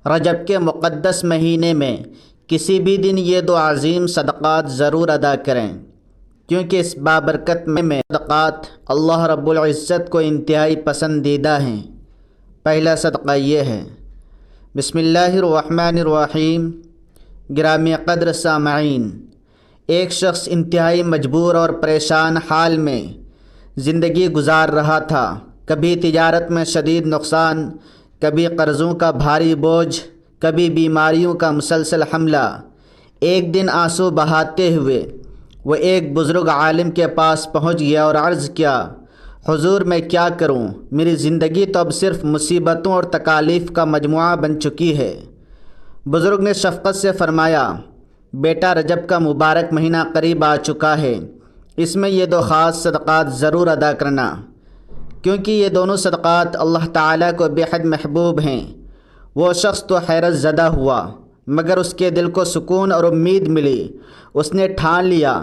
رجب کے مقدس مہینے میں کسی بھی دن یہ دو عظیم صدقات ضرور ادا کریں، کیونکہ اس بابرکت میں صدقات اللہ رب العزت کو انتہائی پسندیدہ ہیں۔ پہلا صدقہ یہ ہے۔ بسم اللہ الرحمن الرحیم۔ گرامی قدر سامعین، ایک شخص انتہائی مجبور اور پریشان حال میں زندگی گزار رہا تھا۔ کبھی تجارت میں شدید نقصان، کبھی قرضوں کا بھاری بوجھ، کبھی بیماریوں کا مسلسل حملہ۔ ایک دن آنسو بہاتے ہوئے وہ ایک بزرگ عالم کے پاس پہنچ گیا اور عرض کیا، حضور میں کیا کروں؟ میری زندگی تو اب صرف مصیبتوں اور تکالیف کا مجموعہ بن چکی ہے۔ بزرگ نے شفقت سے فرمایا، بیٹا رجب کا مبارک مہینہ قریب آ چکا ہے، اس میں یہ دو خاص صدقات ضرور ادا کرنا، کیونکہ یہ دونوں صدقات اللہ تعالیٰ کو بے حد محبوب ہیں۔ وہ شخص تو حیرت زدہ ہوا، مگر اس کے دل کو سکون اور امید ملی۔ اس نے ٹھان لیا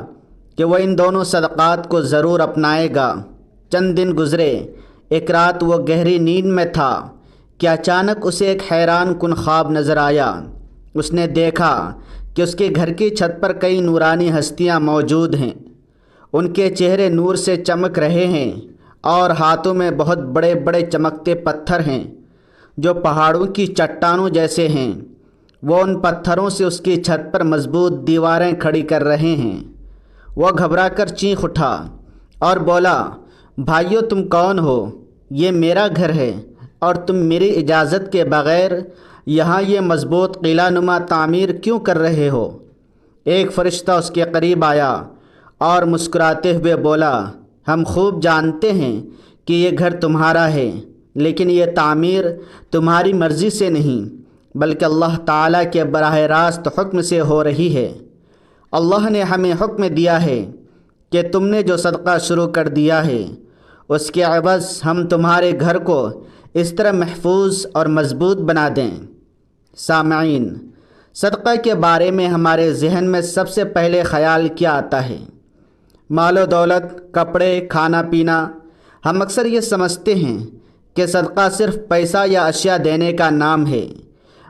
کہ وہ ان دونوں صدقات کو ضرور اپنائے گا۔ چند دن گزرے، ایک رات وہ گہری نیند میں تھا کہ اچانک اسے ایک حیران کن خواب نظر آیا۔ اس نے دیکھا کہ اس کے گھر کی چھت پر کئی نورانی ہستیاں موجود ہیں۔ ان کے چہرے نور سے چمک رہے ہیں اور ہاتھوں میں بہت بڑے بڑے چمکتے پتھر ہیں جو پہاڑوں کی چٹانوں جیسے ہیں۔ وہ ان پتھروں سے اس کی چھت پر مضبوط دیواریں کھڑی کر رہے ہیں۔ وہ گھبرا کر چیخ اٹھا اور بولا، بھائیو تم کون ہو؟ یہ میرا گھر ہے اور تم میری اجازت کے بغیر یہاں یہ مضبوط قلعہ نما تعمیر کیوں کر رہے ہو؟ ایک فرشتہ اس کے قریب آیا اور مسکراتے ہوئے بولا، ہم خوب جانتے ہیں کہ یہ گھر تمہارا ہے، لیکن یہ تعمیر تمہاری مرضی سے نہیں بلکہ اللہ تعالیٰ کے براہ راست حکم سے ہو رہی ہے۔ اللہ نے ہمیں حکم دیا ہے کہ تم نے جو صدقہ شروع کر دیا ہے اس کے عوض ہم تمہارے گھر کو اس طرح محفوظ اور مضبوط بنا دیں۔ سامعین، صدقہ کے بارے میں ہمارے ذہن میں سب سے پہلے خیال کیا آتا ہے؟ مال و دولت، کپڑے، کھانا پینا۔ ہم اکثر یہ سمجھتے ہیں کہ صدقہ صرف پیسہ یا اشیاء دینے کا نام ہے،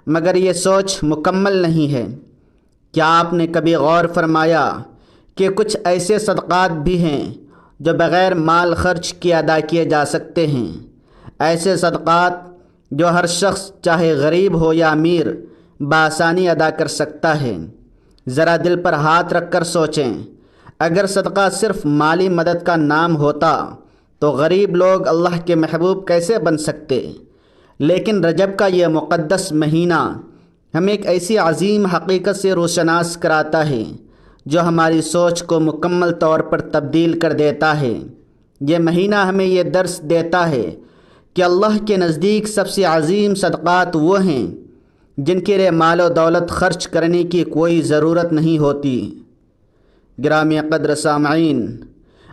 مگر یہ سوچ مکمل نہیں ہے۔ کیا آپ نے کبھی غور فرمایا کہ کچھ ایسے صدقات بھی ہیں جو بغیر مال خرچ کیے ادا کیے جا سکتے ہیں؟ ایسے صدقات جو ہر شخص چاہے غریب ہو یا امیر بآسانی ادا کر سکتا ہے۔ ذرا دل پر ہاتھ رکھ کر سوچیں، اگر صدقہ صرف مالی مدد کا نام ہوتا تو غریب لوگ اللہ کے محبوب کیسے بن سکتے؟ لیکن رجب کا یہ مقدس مہینہ ہمیں ایک ایسی عظیم حقیقت سے روشناس کراتا ہے جو ہماری سوچ کو مکمل طور پر تبدیل کر دیتا ہے۔ یہ مہینہ ہمیں یہ درس دیتا ہے کہ اللہ کے نزدیک سب سے عظیم صدقات وہ ہیں جن کے لیے مال و دولت خرچ کرنے کی کوئی ضرورت نہیں ہوتی۔ گرامی قدر سامعین،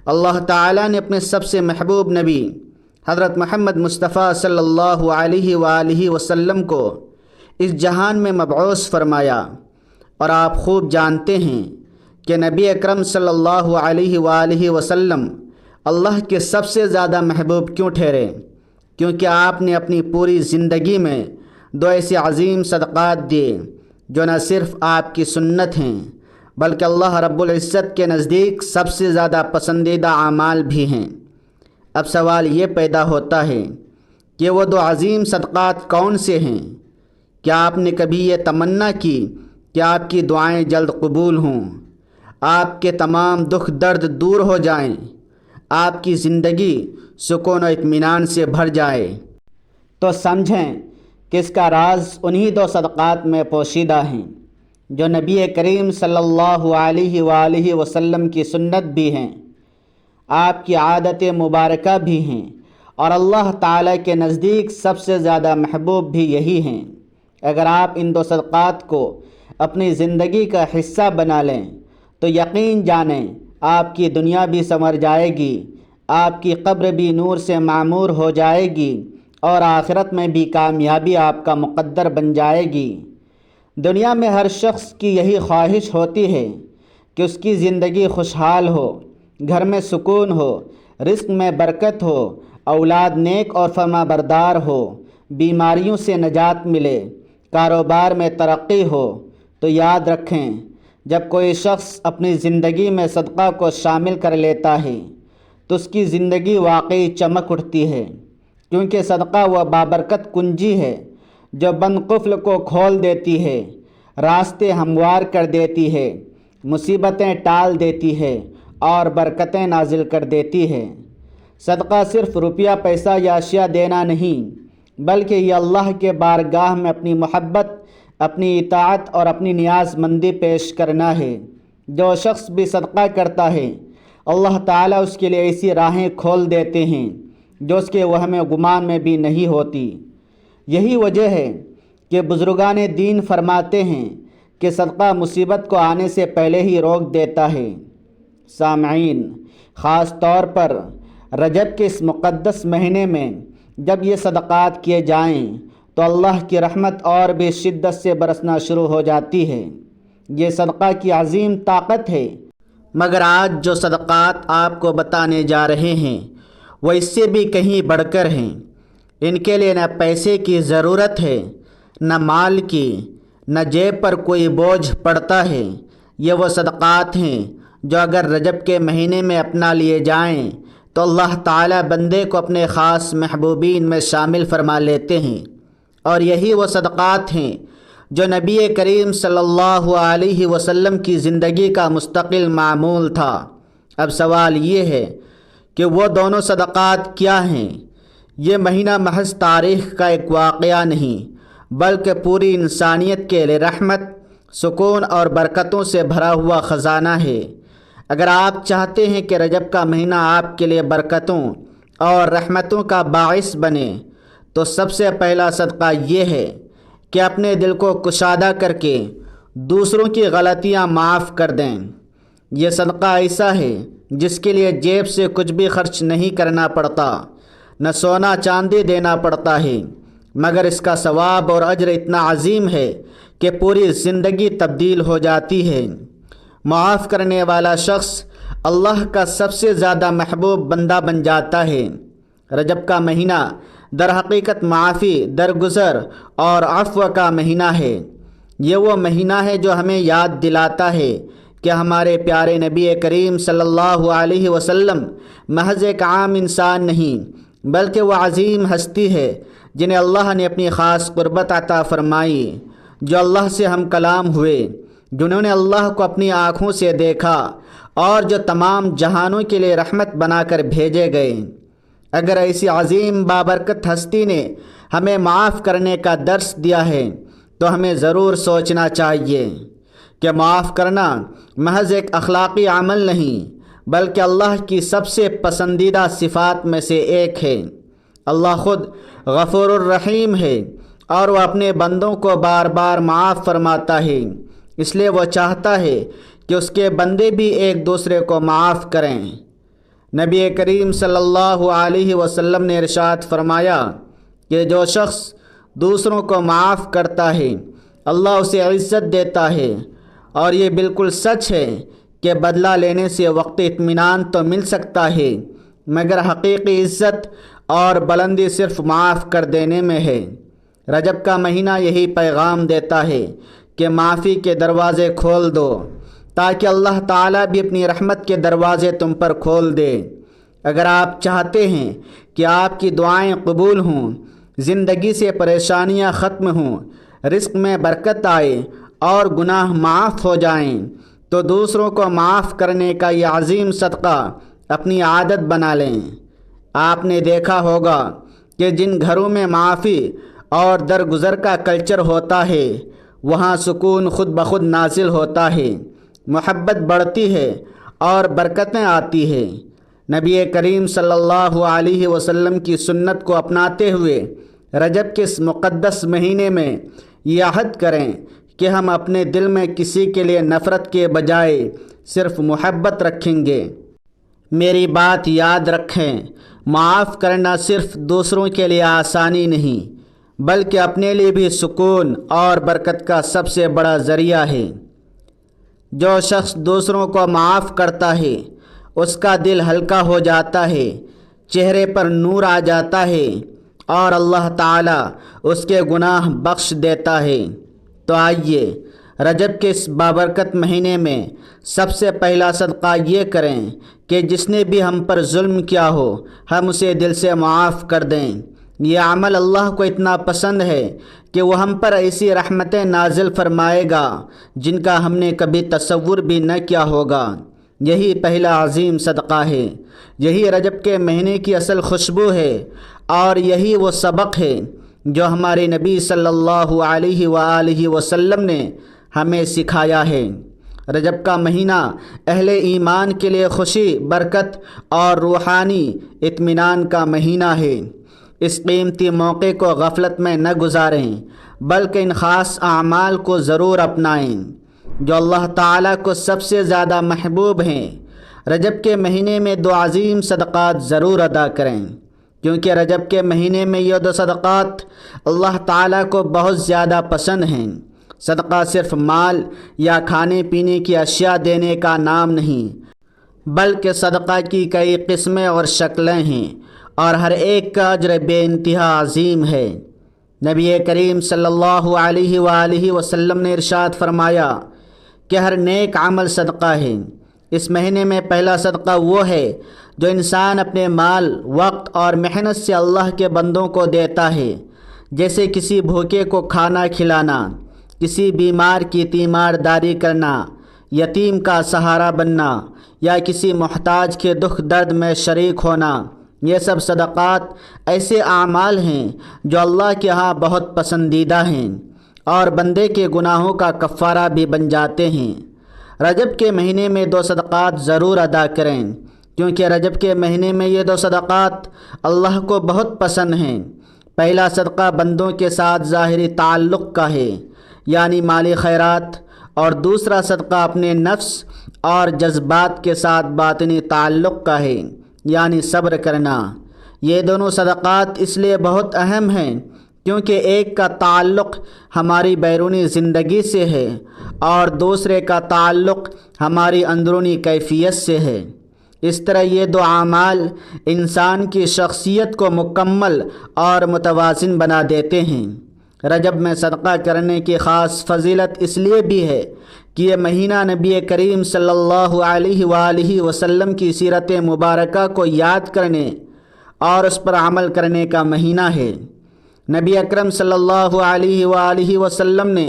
اللہ تعالیٰ نے اپنے سب سے محبوب نبی حضرت محمد مصطفیٰ صلی اللہ علیہ وآلہ وسلم کو اس جہان میں مبعوث فرمایا، اور آپ خوب جانتے ہیں کہ نبی اکرم صلی اللہ علیہ وآلہ وسلم اللہ کے سب سے زیادہ محبوب کیوں ٹھہرے؟ کیونکہ آپ نے اپنی پوری زندگی میں دو ایسے عظیم صدقات دیے جو نہ صرف آپ کی سنت ہیں بلکہ اللہ رب العزت کے نزدیک سب سے زیادہ پسندیدہ اعمال بھی ہیں۔ اب سوال یہ پیدا ہوتا ہے کہ وہ دو عظیم صدقات کون سے ہیں؟ کیا آپ نے کبھی یہ تمنا کی کہ آپ کی دعائیں جلد قبول ہوں، آپ کے تمام دکھ درد دور ہو جائیں، آپ کی زندگی سکون و اطمینان سے بھر جائے؟ تو سمجھیں کہ اس کا راز انہی دو صدقات میں پوشیدہ ہیں جو نبی کریم صلی اللہ علیہ وآلہ وسلم کی سنت بھی ہیں، آپ کی عادت مبارکہ بھی ہیں، اور اللہ تعالیٰ کے نزدیک سب سے زیادہ محبوب بھی یہی ہیں۔ اگر آپ ان دو صدقات کو اپنی زندگی کا حصہ بنا لیں تو یقین جانیں آپ کی دنیا بھی سنور جائے گی، آپ کی قبر بھی نور سے معمور ہو جائے گی، اور آخرت میں بھی کامیابی آپ کا مقدر بن جائے گی۔ دنیا میں ہر شخص کی یہی خواہش ہوتی ہے کہ اس کی زندگی خوشحال ہو، گھر میں سکون ہو، رزق میں برکت ہو، اولاد نیک اور فرما بردار ہو، بیماریوں سے نجات ملے، کاروبار میں ترقی ہو، تو یاد رکھیں جب کوئی شخص اپنی زندگی میں صدقہ کو شامل کر لیتا ہے تو اس کی زندگی واقعی چمک اٹھتی ہے، کیونکہ صدقہ وہ بابرکت کنجی ہے جو بند قفل کو کھول دیتی ہے، راستے ہموار کر دیتی ہے، مصیبتیں ٹال دیتی ہے اور برکتیں نازل کر دیتی ہے۔ صدقہ صرف روپیہ پیسہ یا اشیاء دینا نہیں، بلکہ یہ اللہ کے بارگاہ میں اپنی محبت، اپنی اطاعت اور اپنی نیاز مندی پیش کرنا ہے۔ جو شخص بھی صدقہ کرتا ہے، اللہ تعالیٰ اس کے لیے ایسی راہیں کھول دیتے ہیں جو اس کے وہم گمان میں بھی نہیں ہوتی۔ یہی وجہ ہے کہ بزرگان دین فرماتے ہیں کہ صدقہ مصیبت کو آنے سے پہلے ہی روک دیتا ہے۔ سامعین، خاص طور پر رجب کے اس مقدس مہینے میں جب یہ صدقات کیے جائیں تو اللہ کی رحمت اور بھی شدت سے برسنا شروع ہو جاتی ہے۔ یہ صدقہ کی عظیم طاقت ہے۔ مگر آج جو صدقات آپ کو بتانے جا رہے ہیں وہ اس سے بھی کہیں بڑھ کر ہیں۔ ان کے لیے نہ پیسے کی ضرورت ہے، نہ مال کی، نہ جیب پر کوئی بوجھ پڑتا ہے۔ یہ وہ صدقات ہیں جو اگر رجب کے مہینے میں اپنا لیے جائیں تو اللہ تعالیٰ بندے کو اپنے خاص محبوبین میں شامل فرما لیتے ہیں، اور یہی وہ صدقات ہیں جو نبی کریم صلی اللہ علیہ وسلم کی زندگی کا مستقل معمول تھا۔ اب سوال یہ ہے کہ وہ دونوں صدقات کیا ہیں؟ یہ مہینہ محض تاریخ کا ایک واقعہ نہیں، بلکہ پوری انسانیت کے لیے رحمت، سکون اور برکتوں سے بھرا ہوا خزانہ ہے۔ اگر آپ چاہتے ہیں کہ رجب کا مہینہ آپ کے لیے برکتوں اور رحمتوں کا باعث بنے تو سب سے پہلا صدقہ یہ ہے کہ اپنے دل کو کشادہ کر کے دوسروں کی غلطیاں معاف کر دیں۔ یہ صدقہ ایسا ہے جس کے لیے جیب سے کچھ بھی خرچ نہیں کرنا پڑتا، نہ سونا چاندی دینا پڑتا ہے، مگر اس کا ثواب اور اجر اتنا عظیم ہے کہ پوری زندگی تبدیل ہو جاتی ہے۔ معاف کرنے والا شخص اللہ کا سب سے زیادہ محبوب بندہ بن جاتا ہے۔ رجب کا مہینہ در حقیقت معافی، درگزر اور عفو کا مہینہ ہے۔ یہ وہ مہینہ ہے جو ہمیں یاد دلاتا ہے کہ ہمارے پیارے نبی کریم صلی اللہ علیہ وسلم محض ایک عام انسان نہیں، بلکہ وہ عظیم ہستی ہے جنہیں اللہ نے اپنی خاص قربت عطا فرمائی، جو اللہ سے ہم کلام ہوئے، جنہوں نے اللہ کو اپنی آنکھوں سے دیکھا اور جو تمام جہانوں کے لیے رحمت بنا کر بھیجے گئے۔ اگر ایسی عظیم بابرکت ہستی نے ہمیں معاف کرنے کا درس دیا ہے تو ہمیں ضرور سوچنا چاہیے کہ معاف کرنا محض ایک اخلاقی عمل نہیں، بلکہ اللہ کی سب سے پسندیدہ صفات میں سے ایک ہے۔ اللہ خود غفور الرحیم ہے اور وہ اپنے بندوں کو بار بار معاف فرماتا ہے، اس لیے وہ چاہتا ہے کہ اس کے بندے بھی ایک دوسرے کو معاف کریں۔ نبی کریم صلی اللہ علیہ وسلم نے ارشاد فرمایا کہ جو شخص دوسروں کو معاف کرتا ہے اللہ اسے عزت دیتا ہے، اور یہ بالکل سچ ہے کہ بدلہ لینے سے وقتی اطمینان تو مل سکتا ہے، مگر حقیقی عزت اور بلندی صرف معاف کر دینے میں ہے۔ رجب کا مہینہ یہی پیغام دیتا ہے کہ معافی کے دروازے کھول دو تاکہ اللہ تعالیٰ بھی اپنی رحمت کے دروازے تم پر کھول دے۔ اگر آپ چاہتے ہیں کہ آپ کی دعائیں قبول ہوں، زندگی سے پریشانیاں ختم ہوں، رزق میں برکت آئے اور گناہ معاف ہو جائیں، تو دوسروں کو معاف کرنے کا یہ عظیم صدقہ اپنی عادت بنا لیں۔ آپ نے دیکھا ہوگا کہ جن گھروں میں معافی اور درگزر کا کلچر ہوتا ہے وہاں سکون خود بخود نازل ہوتا ہے، محبت بڑھتی ہے اور برکتیں آتی ہیں۔ نبی کریم صلی اللہ علیہ وسلم کی سنت کو اپناتے ہوئے رجب کے اس مقدس مہینے میں یہ عہد کریں کہ ہم اپنے دل میں کسی کے لیے نفرت کے بجائے صرف محبت رکھیں گے۔ میری بات یاد رکھیں، معاف کرنا صرف دوسروں کے لیے آسانی نہیں بلکہ اپنے لیے بھی سکون اور برکت کا سب سے بڑا ذریعہ ہے۔ جو شخص دوسروں کو معاف کرتا ہے اس کا دل ہلکا ہو جاتا ہے، چہرے پر نور آ جاتا ہے اور اللہ تعالیٰ اس کے گناہ بخش دیتا ہے۔ تو آئیے رجب کے اس بابرکت مہینے میں سب سے پہلا صدقہ یہ کریں کہ جس نے بھی ہم پر ظلم کیا ہو ہم اسے دل سے معاف کر دیں۔ یہ عمل اللہ کو اتنا پسند ہے کہ وہ ہم پر ایسی رحمتیں نازل فرمائے گا جن کا ہم نے کبھی تصور بھی نہ کیا ہوگا۔ یہی پہلا عظیم صدقہ ہے، یہی رجب کے مہینے کی اصل خوشبو ہے، اور یہی وہ سبق ہے جو ہمارے نبی صلی اللہ علیہ وآلہ وسلم نے ہمیں سکھایا ہے۔ رجب کا مہینہ اہل ایمان کے لیے خوشی، برکت اور روحانی اطمینان کا مہینہ ہے۔ اس قیمتی موقع کو غفلت میں نہ گزاریں، بلکہ ان خاص اعمال کو ضرور اپنائیں جو اللہ تعالیٰ کو سب سے زیادہ محبوب ہیں۔ رجب کے مہینے میں دو عظیم صدقات ضرور ادا کریں، کیونکہ رجب کے مہینے میں یہ دو صدقات اللہ تعالیٰ کو بہت زیادہ پسند ہیں۔ صدقہ صرف مال یا کھانے پینے کی اشیاء دینے کا نام نہیں، بلکہ صدقہ کی کئی قسمیں اور شکلیں ہیں، اور ہر ایک کا اجر بے انتہا عظیم ہے۔ نبی کریم صلی اللہ علیہ وآلہ وسلم نے ارشاد فرمایا کہ ہر نیک عمل صدقہ ہے۔ اس مہینے میں پہلا صدقہ وہ ہے جو انسان اپنے مال، وقت اور محنت سے اللہ کے بندوں کو دیتا ہے، جیسے کسی بھوکے کو کھانا کھلانا، کسی بیمار کی تیمارداری کرنا، یتیم کا سہارا بننا، یا کسی محتاج کے دکھ درد میں شریک ہونا۔ یہ سب صدقات ایسے اعمال ہیں جو اللہ کے ہاں بہت پسندیدہ ہیں اور بندے کے گناہوں کا کفارہ بھی بن جاتے ہیں۔ رجب کے مہینے میں دو صدقات ضرور ادا کریں، کیونکہ رجب کے مہینے میں یہ دو صدقات اللہ کو بہت پسند ہیں۔ پہلا صدقہ بندوں کے ساتھ ظاہری تعلق کا ہے، یعنی مالی خیرات، اور دوسرا صدقہ اپنے نفس اور جذبات کے ساتھ باطنی تعلق کا ہے، یعنی صبر کرنا۔ یہ دونوں صدقات اس لیے بہت اہم ہیں کیونکہ ایک کا تعلق ہماری بیرونی زندگی سے ہے اور دوسرے کا تعلق ہماری اندرونی کیفیت سے ہے۔ اس طرح یہ دو اعمال انسان کی شخصیت کو مکمل اور متوازن بنا دیتے ہیں۔ رجب میں صدقہ کرنے کی خاص فضیلت اس لیے بھی ہے کہ یہ مہینہ نبی کریم صلی اللہ علیہ وآلہ وسلم کی سیرت مبارکہ کو یاد کرنے اور اس پر عمل کرنے کا مہینہ ہے۔ نبی اکرم صلی اللہ علیہ وآلہ وسلم نے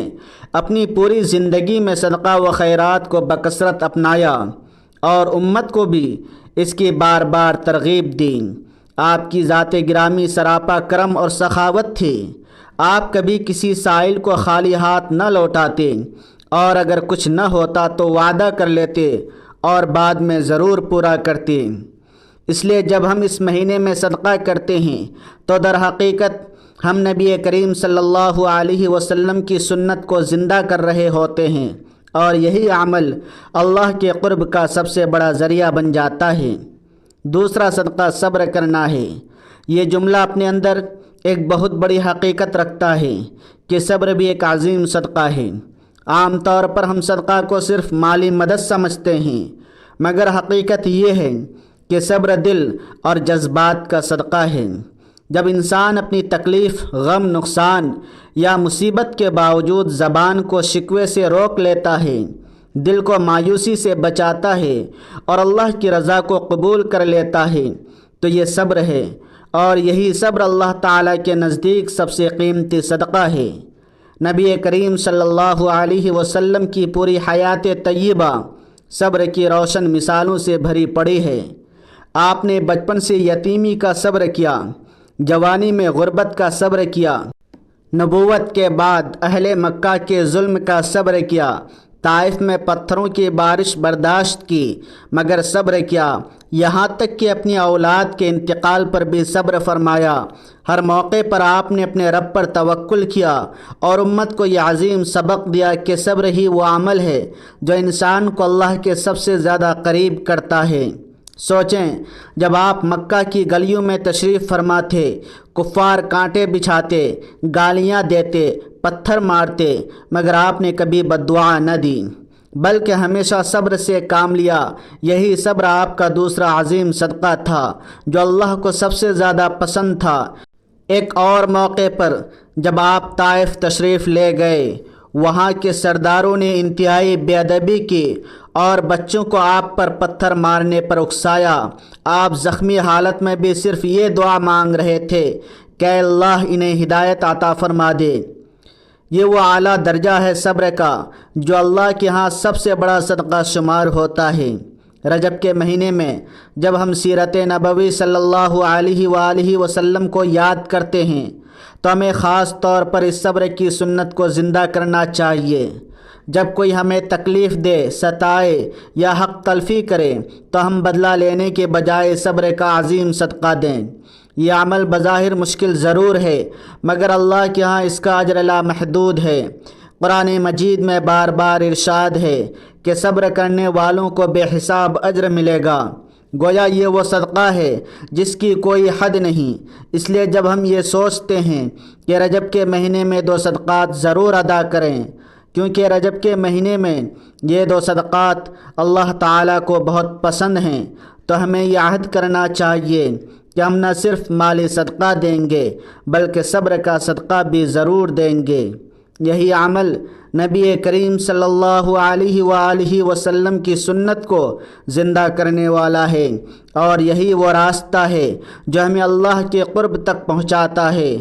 اپنی پوری زندگی میں صدقہ و خیرات کو بکثرت اپنایا اور امت کو بھی اس کی بار بار ترغیب دی۔ آپ کی ذات گرامی سراپا کرم اور سخاوت تھی۔ آپ کبھی کسی سائل کو خالی ہاتھ نہ لوٹاتے، اور اگر کچھ نہ ہوتا تو وعدہ کر لیتے اور بعد میں ضرور پورا کرتے۔ اس لیے جب ہم اس مہینے میں صدقہ کرتے ہیں تو در حقیقت ہم نبی کریم صلی اللہ علیہ وسلم کی سنت کو زندہ کر رہے ہوتے ہیں، اور یہی عمل اللہ کے قرب کا سب سے بڑا ذریعہ بن جاتا ہے۔ دوسرا صدقہ صبر کرنا ہے۔ یہ جملہ اپنے اندر ایک بہت بڑی حقیقت رکھتا ہے کہ صبر بھی ایک عظیم صدقہ ہے۔ عام طور پر ہم صدقہ کو صرف مالی مدد سمجھتے ہیں، مگر حقیقت یہ ہے کہ صبر دل اور جذبات کا صدقہ ہے۔ جب انسان اپنی تکلیف، غم، نقصان یا مصیبت کے باوجود زبان کو شکوے سے روک لیتا ہے، دل کو مایوسی سے بچاتا ہے اور اللہ کی رضا کو قبول کر لیتا ہے، تو یہ صبر ہے، اور یہی صبر اللہ تعالیٰ کے نزدیک سب سے قیمتی صدقہ ہے۔ نبی کریم صلی اللہ علیہ وسلم کی پوری حیات طیبہ صبر کی روشن مثالوں سے بھری پڑی ہے۔ آپ نے بچپن سے یتیمی کا صبر کیا، جوانی میں غربت کا صبر کیا، نبوت کے بعد اہل مکہ کے ظلم کا صبر کیا، طائف میں پتھروں کی بارش برداشت کی مگر صبر کیا، یہاں تک کہ اپنی اولاد کے انتقال پر بھی صبر فرمایا۔ ہر موقع پر آپ نے اپنے رب پر توکل کیا اور امت کو یہ عظیم سبق دیا کہ صبر ہی وہ عمل ہے جو انسان کو اللہ کے سب سے زیادہ قریب کرتا ہے۔ سوچیں، جب آپ مکہ کی گلیوں میں تشریف فرما تھے، کفار کانٹے بچھاتے، گالیاں دیتے، پتھر مارتے، مگر آپ نے کبھی بد دعا نہ دی، بلکہ ہمیشہ صبر سے کام لیا۔ یہی صبر آپ کا دوسرا عظیم صدقہ تھا جو اللہ کو سب سے زیادہ پسند تھا۔ ایک اور موقع پر جب آپ طائف تشریف لے گئے، وہاں کے سرداروں نے انتہائی بے ادبی کی اور بچوں کو آپ پر پتھر مارنے پر اکسایا۔ آپ زخمی حالت میں بھی صرف یہ دعا مانگ رہے تھے کہ اے اللہ انہیں ہدایت عطا فرما دے۔ یہ وہ اعلیٰ درجہ ہے صبر کا جو اللہ کے ہاں سب سے بڑا صدقہ شمار ہوتا ہے۔ رجب کے مہینے میں جب ہم سیرت نبوی صلی اللہ علیہ وآلہ وسلم کو یاد کرتے ہیں تو ہمیں خاص طور پر اس صبر کی سنت کو زندہ کرنا چاہیے۔ جب کوئی ہمیں تکلیف دے، ستائے یا حق تلفی کرے تو ہم بدلہ لینے کے بجائے صبر کا عظیم صدقہ دیں۔ یہ عمل بظاہر مشکل ضرور ہے مگر اللہ کے ہاں اس کا اجر لامحدود ہے۔ قرآن مجید میں بار بار ارشاد ہے کہ صبر کرنے والوں کو بے حساب اجر ملے گا۔ گویا یہ وہ صدقہ ہے جس کی کوئی حد نہیں۔ اس لیے جب ہم یہ سوچتے ہیں کہ رجب کے مہینے میں 2 صدقات ضرور ادا کریں، کیونکہ رجب کے مہینے میں یہ 2 صدقات اللہ تعالیٰ کو بہت پسند ہیں، تو ہمیں یہ عہد کرنا چاہیے کہ ہم نہ صرف مالی صدقہ دیں گے بلکہ صبر کا صدقہ بھی ضرور دیں گے۔ یہی عمل نبی کریم صلی اللہ علیہ وآلہ وسلم کی سنت کو زندہ کرنے والا ہے، اور یہی وہ راستہ ہے جو ہمیں اللہ کے قرب تک پہنچاتا ہے۔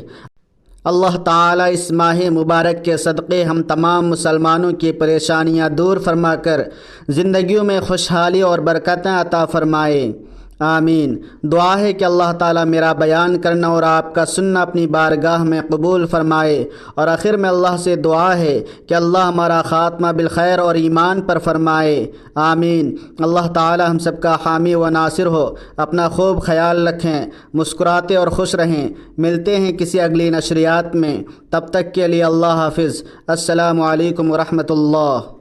اللہ تعالیٰ اس ماہ مبارک کے صدقے ہم تمام مسلمانوں کی پریشانیاں دور فرما کر زندگیوں میں خوشحالی اور برکتیں عطا فرمائے، آمین۔ دعا ہے کہ اللہ تعالیٰ میرا بیان کرنا اور آپ کا سننا اپنی بارگاہ میں قبول فرمائے، اور آخر میں اللہ سے دعا ہے کہ اللہ ہمارا خاتمہ بالخیر اور ایمان پر فرمائے، آمین۔ اللہ تعالیٰ ہم سب کا حامی و ناصر ہو۔ اپنا خوب خیال رکھیں، مسکراتے اور خوش رہیں۔ ملتے ہیں کسی اگلی نشریات میں، تب تک کے لیے اللہ حافظ۔ السلام علیکم ورحمۃ اللہ۔